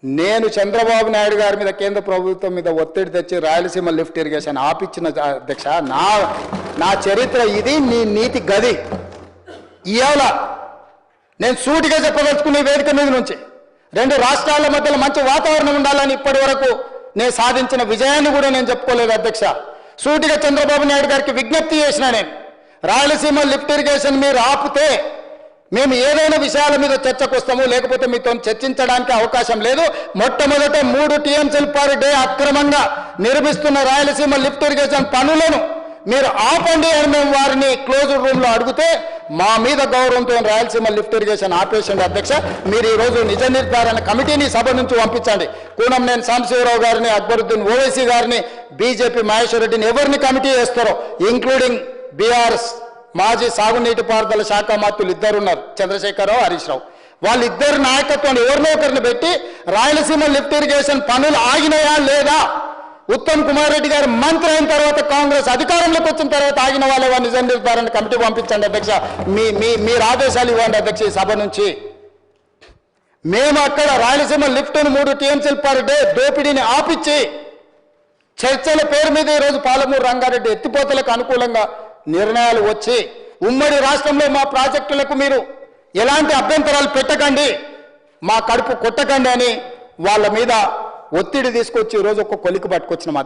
నేను చంద్రబాబు నాయుడు గారి మీద కేంద్ర ప్రభుత్వం మీద ఒత్తిడి తెచ్చి రాయలసీమ లిఫ్ట్ ఇరిగేషన్ ఆపిచ్చిన అధ్యక్ష నా చరిత్ర ఇది, నీ నీతి గది. ఇవాళ నేను సూటిగా చెప్పదలుచుకునే వేదిక మీద నుంచి 2 రాష్ట్రాల మధ్యలో మంచి వాతావరణం ఉండాలని ఇప్పటి వరకు నేను సాధించిన విజయాన్ని కూడా నేను చెప్పుకోలేదు అధ్యక్ష. సూటిగా చంద్రబాబు నాయుడు గారికి విజ్ఞప్తి చేసిన నేను, రాయలసీమ లిఫ్ట్ ఇరిగేషన్ మీరు ఆపితే మేము ఏదైనా విషయాల మీద చర్చకు వస్తాము, లేకపోతే మీతో చర్చించడానికి అవకాశం లేదు. మొట్టమొదట 3 టీఎంసీలు పర్ డే అక్రమంగా నిర్మిస్తున్న రాయలసీమ లిఫ్ట్ ఇరిగేషన్ పనులను మీరు ఆపండి అని మేము వారిని క్లోజ్డ్ రూమ్లో అడిగితే మా మీద గౌరవంతో రాయలసీమ లిఫ్ట్ ఇరిగేషన్ ఆపేసింది అధ్యక్ష. మీరు ఈరోజు నిజ నిర్ధారణ కమిటీని సభ నుంచి పంపించండి. కూనంనేని సాంబశివరావు గారిని, అక్బరుద్దీన్ ఓవైసీ గారిని, బీజేపీ మహేశ్వర్ రెడ్డిని ఎవరిని కమిటీ వేస్తారో, ఇంక్లూడింగ్ బీఆర్ఎస్ మాజీ సాగునీటి పారుదల శాఖ మంత్రులు 2 ఉన్నారు, చంద్రశేఖరరావు, హరీష్ రావు. వాళ్ళిద్దరు నాయకత్వాన్ని ఎవరినో ఒకరిని పెట్టి రాయలసీమ లిఫ్ట్ ఇరిగేషన్ పనులు ఆగినాయా లేదా, ఉత్తమ్ కుమార్ రెడ్డి గారు మంత్రి అయిన తర్వాత కాంగ్రెస్ అధికారంలోకి వచ్చిన తర్వాత ఆగిన వాళ్ళ నిజ నిర్ధారణ కమిటీ పంపించండి అధ్యక్ష. మీరు ఆదేశాలు ఇవ్వండి అధ్యక్ష. ఈ సభ నుంచి మేము అక్కడ రాయలసీమ లిఫ్ట్ను 3 టీఎంసీలు పర్ డే దోపిడీని ఆపిచ్చి చర్చల పేరు మీద ఈరోజు పాలమూరు రంగారెడ్డి ఎత్తిపోతలకు అనుకూలంగా నిర్ణయాలు వచ్చి ఉమ్మడి రాష్ట్రంలో మా ప్రాజెక్టులకు మీరు ఎలాంటి అభ్యంతరాలు పెట్టకండి, మా కడుపు కొట్టకండి అని వాళ్ళ మీద ఒత్తిడి తీసుకొచ్చి ఈరోజు ఒక కొలికి పట్టుకొచ్చిన